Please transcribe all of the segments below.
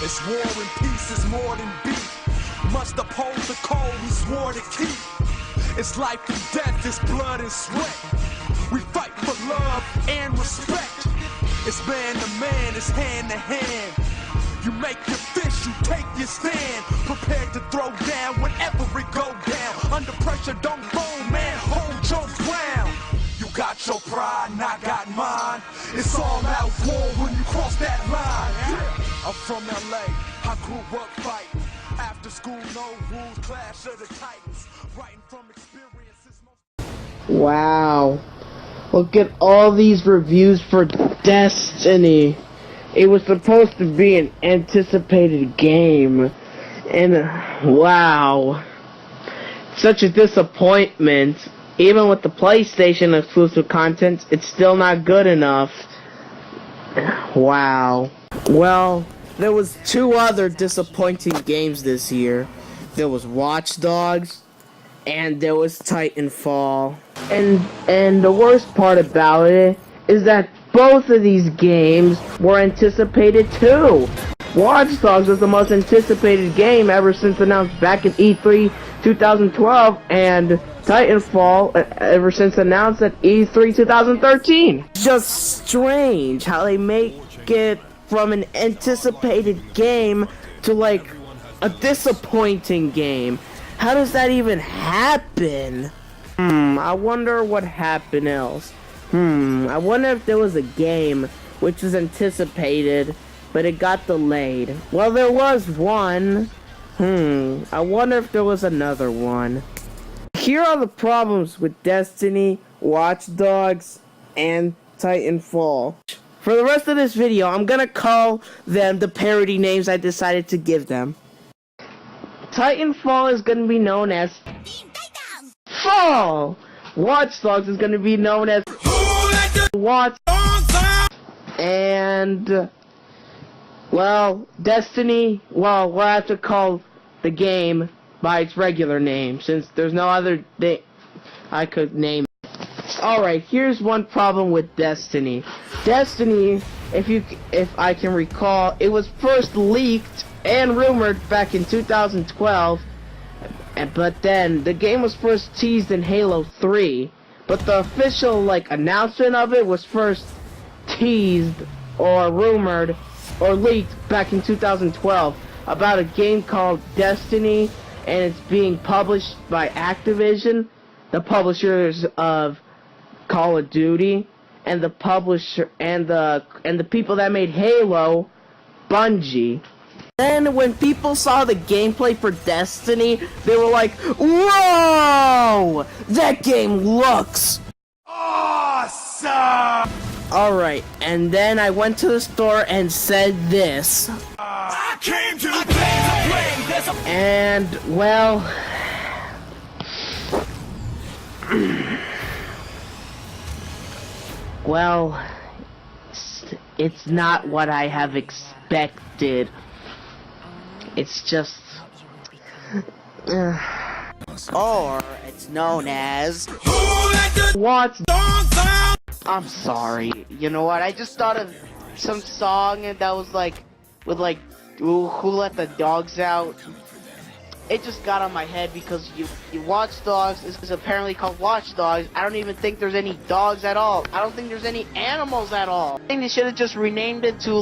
It's war and peace is more than beef. Must oppose the code we swore to keep. It's life and death, it's blood and sweat. We fight for love and respect. It's man to man, it's hand to hand. You make your fist, you take your stand. Prepared to throw down whenever it go down. Under pressure, don't fold, man, hold your ground. You got your pride and I got mine. It's all out war when you cross that line. I'm from LA, I grew up fighting. After school, no rules, clash of the Titans. Writing from experiences. Wow. Look at all these reviews for Destiny. It was supposed to be an anticipated game. And wow. Such a disappointment. Even with the PlayStation exclusive content, it's still not good enough. Wow. Well, there was two other disappointing games this year. There was Watch Dogs and there was Titanfall. And the worst part about it is that both of these games were anticipated too. Watch Dogs was the most anticipated game ever since announced back in E3 2012, and Titanfall ever since announced at E3 2013. Just strange how they make it from an anticipated game to like a disappointing game. How does that even happen? I wonder what happened else. I wonder if there was a game which was anticipated, but it got delayed. Well, there was one. I wonder if there was another one. Here are the problems with Destiny, Watch Dogs, and Titanfall. For the rest of this video, I'm gonna call them the parody names I decided to give them. Titanfall is gonna be known as Fall. Watch Dogs is gonna be known as Watch. And well, Destiny, well, we'll have to call the game by its regular name, since there's no other I could name it. Alright, here's one problem with Destiny. Destiny, if I can recall, it was first leaked and rumored back in 2012, but then the game was first teased in Halo 3, but the official announcement of it was first teased or rumored or leaked back in 2012 about a game called Destiny, and it's being published by Activision, the publishers of Call of Duty, and the publisher and the people that made Halo, Bungie. Then when people saw the gameplay for Destiny, they were like, "Whoa! That game looks awesome!" Alright, and then I went to the store and said this. I came to play this. And, well, it's not what I have expected. It's just, or it's known as Watch. I'm sorry. You know what? I just thought of some song that was with Who Let the Dogs Out. It just got on my head because you Watch Dogs is apparently called Watch Dogs. I don't even think there's any dogs at all. I don't think there's any animals at all. I think they should have just renamed it to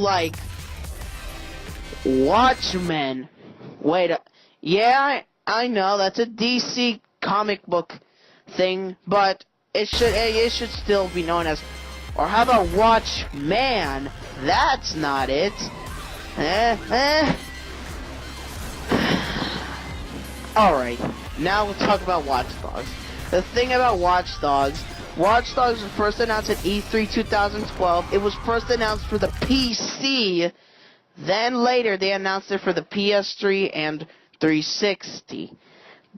Watchmen. Wait, yeah, I know that's a DC comic book thing, but it should still be known as, or how about Watchman? That's not it. Alright, now we'll talk about Watch Dogs. The thing about Watch Dogs was first announced at E3 2012. It was first announced for the PC. Then later they announced it for the PS3 and 360.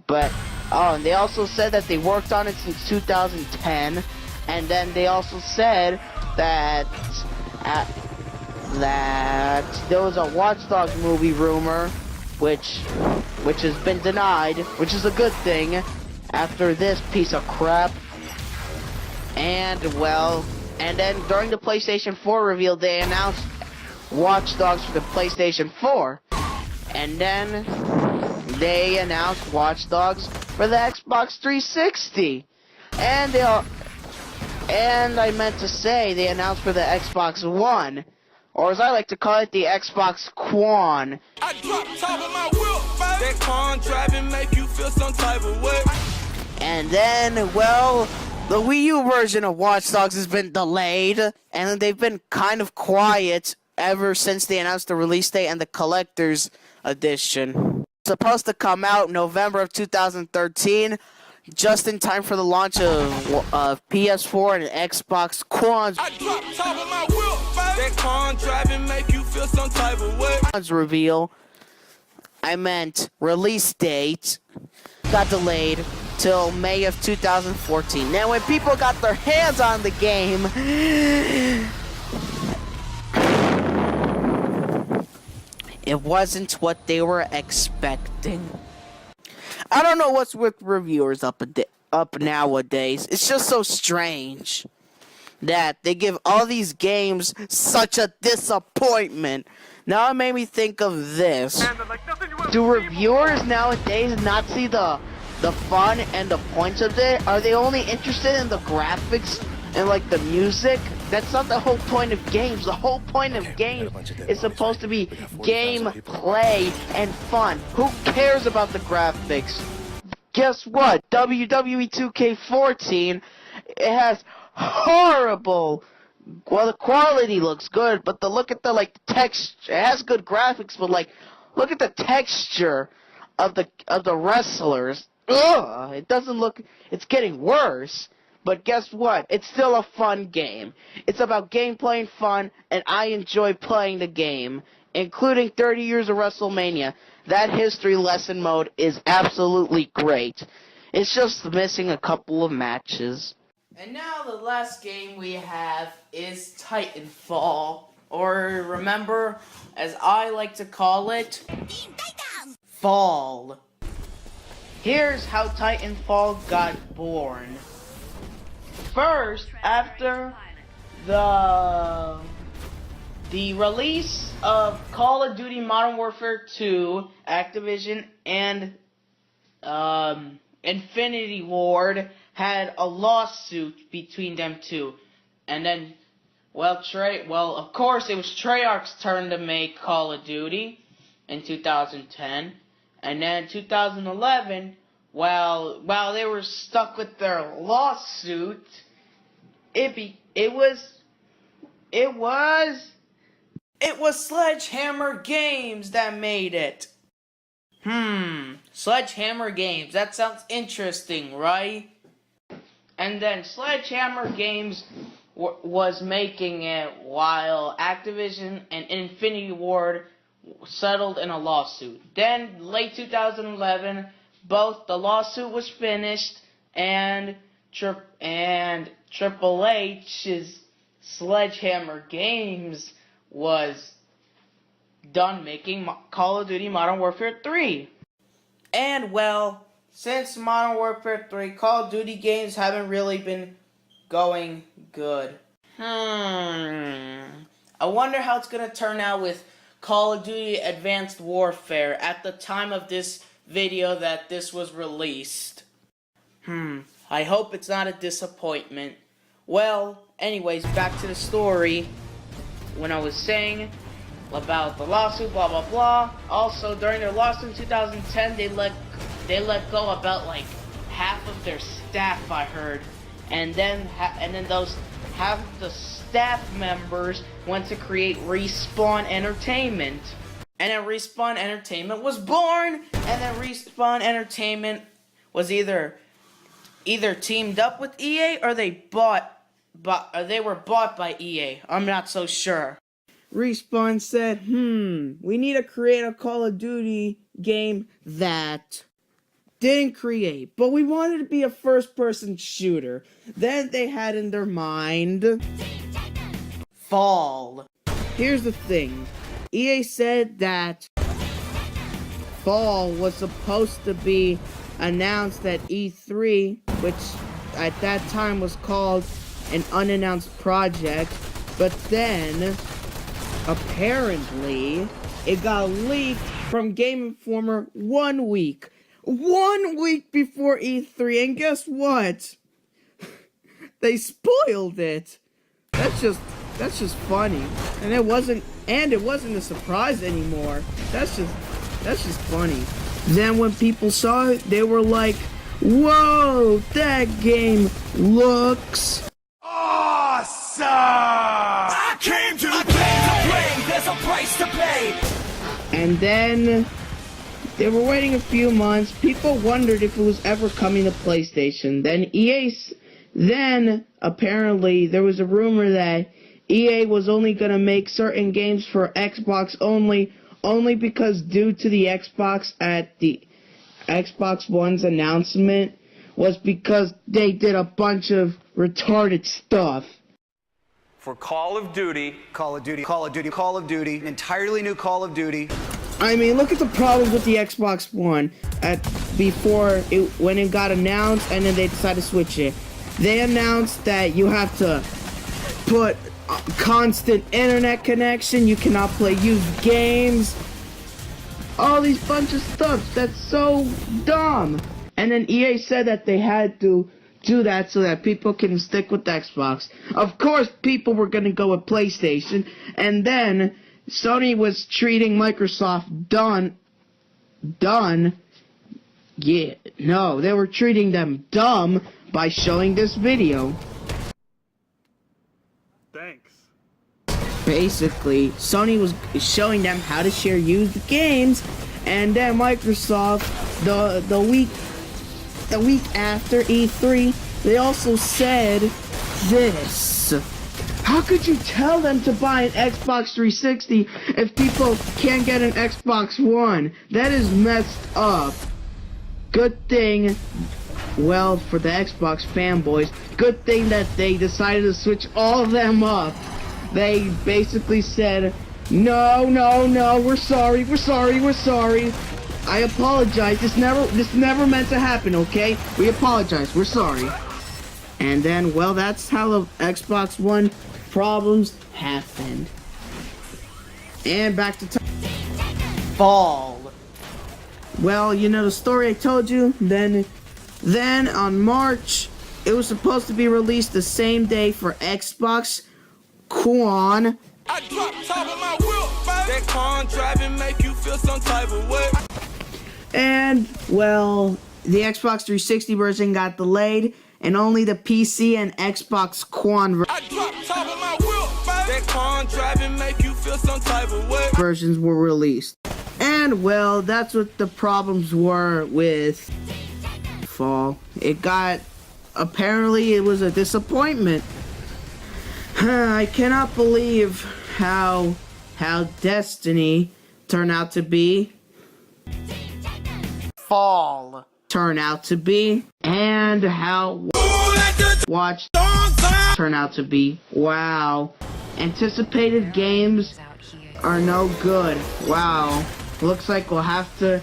But and they also said that they worked on it since 2010, and then they also said that there was a Watch Dogs movie rumor, which has been denied, which is a good thing after this piece of crap. And well, and then during the PlayStation 4 reveal, they announced Watch Dogs for the PlayStation 4. And then they announced Watch Dogs for the Xbox 360. And I meant to say they announced for the Xbox One. Or as I like to call it, the Xbox Quan. I drop top of my wheel, that con driving make you feel some type of way. And then, well, the Wii U version of Watch Dogs has been delayed, and they've been kind of quiet ever since they announced the release date and the collector's edition. It's supposed to come out November of 2013, just in time for the launch of PS4 and Xbox Quan. I drop top of my wheel, that con driving make you feel some type of way. Reveal. I meant release date got delayed till May of 2014. Now, when people got their hands on the game, it wasn't what they were expecting. I don't know what's with reviewers up nowadays. It's just so strange that they give all these games such a disappointment. Now it made me think of this. Do reviewers nowadays not see the fun and the points of it? Are they only interested in the graphics and like the music? That's not the whole point of games. The whole point of games is supposed to be gameplay and fun. Who cares about the graphics? Guess what? WWE 2K14, it has horrible. Well, the quality looks good, but look at the texture. It has good graphics, but look at the texture of the wrestlers. Ugh, it doesn't look. It's getting worse. But guess what? It's still a fun game. It's about gameplay and fun, and I enjoy playing the game, including 30 years of WrestleMania. That history lesson mode is absolutely great. It's just missing a couple of matches. And now the last game we have is Titanfall, or remember, as I like to call it, Fall. Here's how Titanfall got born. First, after the release of Call of Duty Modern Warfare 2, Activision and Infinity Ward had a lawsuit between them two. And then, of course, it was Treyarch's turn to make Call of Duty in 2010. And then 2011, while they were stuck with their lawsuit, it was Sledgehammer Games that made it. Sledgehammer Games. That sounds interesting, right? And then Sledgehammer Games was making it while Activision and Infinity Ward settled in a lawsuit. Then, late 2011, both the lawsuit was finished and Triple H's Sledgehammer Games was done making Call of Duty Modern Warfare 3. And well, since Modern Warfare 3, Call of Duty games haven't really been going good. I wonder how it's gonna turn out with Call of Duty Advanced Warfare at the time of this video that this was released. I hope it's not a disappointment. Well, anyways, back to the story. When I was saying about the lawsuit, blah blah blah. Also, during their lawsuit in 2010, they let go about half of their staff, I heard, and then those half of the staff members went to create Respawn Entertainment, and then Respawn Entertainment was born, and then Respawn Entertainment was either teamed up with EA or they were bought by EA. I'm not so sure. Respawn said, we need to create a Call of Duty game that didn't create, but we wanted to be a first-person shooter. Then they had in their mind Fall. Here's the thing. EA said that Fall was supposed to be announced at E3, which at that time was called an unannounced project, but then apparently, it got leaked from Game Informer 1 week. 1 week before E3, and guess what? They spoiled it. That's just funny. And it wasn't a surprise anymore. That's just funny. Then when people saw it, they were like, "Whoa, that game looks awesome! I came to play, there's a price to pay." And then they were waiting a few months. People wondered if it was ever coming to PlayStation. Then apparently there was a rumor that EA was only gonna make certain games for Xbox only because due to the Xbox at the Xbox One's announcement was because they did a bunch of retarded stuff. For Call of Duty, an entirely new Call of Duty. I mean, look at the problems with the Xbox One when it got announced, and then they decided to switch it. They announced that you have to put a constant internet connection, you cannot play used games, all these bunch of stuff. That's so dumb. And then EA said that they had to do that so that people can stick with Xbox. Of course, people were going to go with PlayStation, and then Sony was treating Microsoft they were treating them dumb by showing this video. thanks. Basically, Sony was showing them how to share used games, and then Microsoft, the week after E3, they also said this. How could you tell them to buy an Xbox 360 if people can't get an Xbox One? That is messed up. Good thing, well, for the Xbox fanboys, good thing that they decided to switch all of them up. They basically said, no, we're sorry. I apologize. This never meant to happen, okay? We apologize. We're sorry. And then, well, that's how the Xbox One problems happened. And back to Titanfall. Well, you know the story I told you. Then on March, it was supposed to be released the same day for Xbox One. I drop top of my whip, that car driving make you feel some type of way. And, well, the Xbox 360 version got delayed, and only the PC and Xbox One versions were released. And, well, that's what the problems were with Fall. Apparently it was a disappointment. I cannot believe how Destiny turned out to be. Fall turned out to be, and how Watch turned out to be. Wow. Anticipated games are no good. Wow. Looks like we'll have to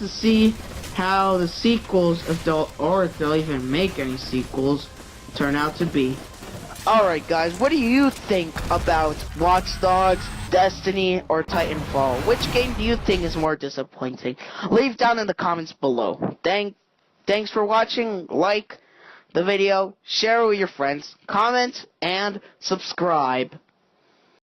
see how the sequels, if they'll even make any sequels, turn out to be. Alright guys, what do you think about Watch Dogs, Destiny, or Titanfall? Which game do you think is more disappointing? Leave down in the comments below. Thanks for watching. Like the video, share it with your friends, comment, and subscribe.